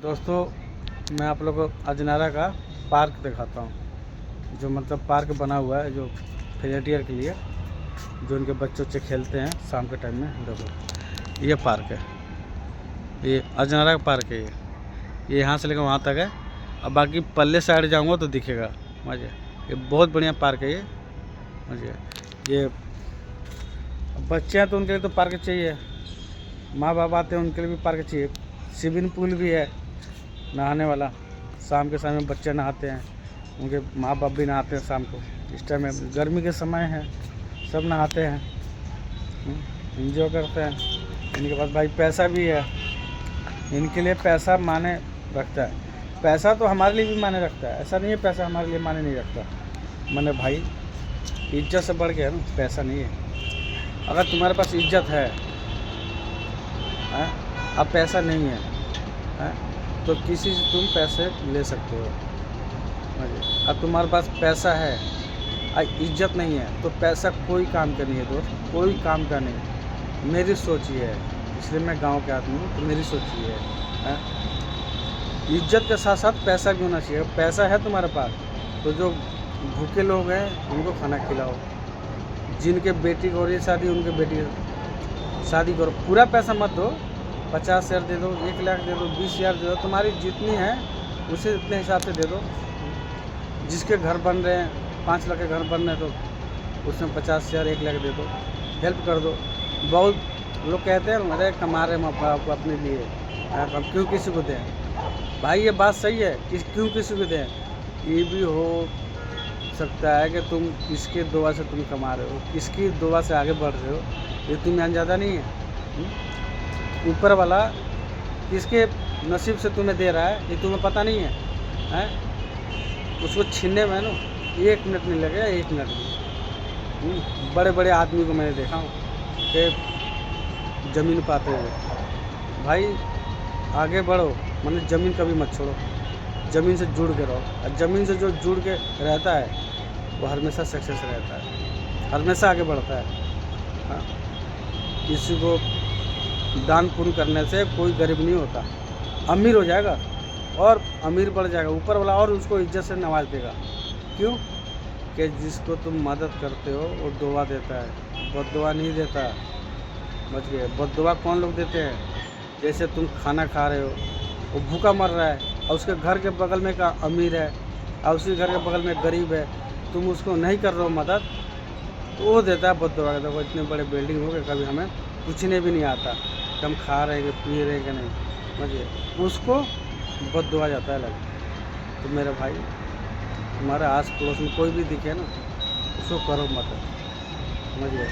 दोस्तों, मैं आप लोगों को अजनारा का पार्क दिखाता हूँ। जो मतलब पार्क बना हुआ है जो फेरियर के लिए, जो उनके बच्चे खेलते हैं शाम के टाइम में। देखो ये पार्क है, ये अजनारा का पार्क है। ये यहाँ से लेकर वहाँ तक है। अब बाकी पल्ले साइड जाऊँगा तो दिखेगा मुझे। ये बहुत बढ़िया पार्क है ये मुझे। ये बच्चे हैं तो उनके लिए तो पार्क चाहिए, माँ बाप आते हैं उनके लिए भी पार्क चाहिए। स्विमिंग पूल भी है नहाने वाला। शाम के समय बच्चे नहाते हैं, उनके माँ बाप भी नहाते हैं शाम को। इस टाइम में गर्मी के समय है, सब नहाते हैं, एंजॉय करते हैं। इनके पास भाई पैसा भी है, इनके लिए पैसा माने रखता है। पैसा तो हमारे लिए भी माने रखता है, ऐसा नहीं है पैसा हमारे लिए माने नहीं रखता। मैंने भाई इज्जत से बढ़ के है ना, पैसा नहीं है। अगर तुम्हारे पास इज्जत है, अब पैसा नहीं है, तो किसी से तुम पैसे ले सकते हो। अब तुम्हारे पास पैसा है, इज्जत नहीं है, तो पैसा कोई काम का नहीं है दोस्त, कोई काम का नहीं। मेरी सोच ये है, इसलिए मैं गांव के आदमी हूँ, तो मेरी सोच ये है। इज्जत के साथ साथ पैसा भी होना चाहिए। पैसा है तुम्हारे पास तो जो भूखे लोग हैं उनको खाना खिलाओ, जिनके बेटी को हो रही है शादी उनके बेटी शादी करो। पूरा पैसा मत दो, 50,000 दे दो, 1 लाख दे दो, 20,000 दे दो, तुम्हारी जितनी है उसे उतने हिसाब से दे दो। जिसके घर बन रहे हैं, 5 लाख के घर बन रहे हैं तो उसमें 50,000 1 लाख दे दो, हेल्प कर दो। बहुत लोग कहते हैं अरे कमा रहे माँ बाप अपने लिए, हम क्यों किसी को दें। भाई ये बात सही है कि क्यों किसी को दें। ये भी हो सकता है कि तुम किसके दुआ से तुम कमा रहे हो, किसकी दुआ से आगे बढ़ रहे हो, ये तुम्हें अंदाज़ा नहीं है। ऊपर वाला किसके नसीब से तुम्हें दे रहा है ये तुम्हें पता नहीं है, उसको छीनने में ना 1 मिनट नहीं लगेगा, 1 मिनट भी। बड़े बड़े आदमी को मैंने देखा हूँ कि ज़मीन पाते हुए। भाई आगे बढ़ो, मतलब ज़मीन कभी मत छोड़ो, ज़मीन से जुड़ के रहो। और ज़मीन से जो जुड़ के रहता है वो हमेशा सक्सेस रहता है, हमेशा आगे बढ़ता है। किसी को दान पुण्य करने से कोई गरीब नहीं होता, अमीर हो जाएगा और अमीर बढ़ जाएगा, ऊपर वाला और उसको इज्जत से नवाज देगा। क्यों कि जिसको तुम मदद करते हो वो दुआ देता है, बद्दुआ नहीं देता। समझ गए? बद्दुआ कौन लोग देते हैं? जैसे तुम खाना खा रहे हो, वो भूखा मर रहा है और उसके घर के बगल में का अमीर है और उसी घर के बगल में गरीब है, तुम उसको नहीं कर रहे हो मदद, तो वो देता है बद्दुआ। देखो इतने बड़े बिल्डिंग हो गए, कभी हमें पूछने भी नहीं आता कि हम खा रहे हैं कि पी रहे हैं कि नहीं। समझिए, उसको बद्दुआ जाता है लग। तो मेरे भाई, तुम्हारे आस पड़ोस में कोई भी दिखे ना, उसको करो मदद। समझिए।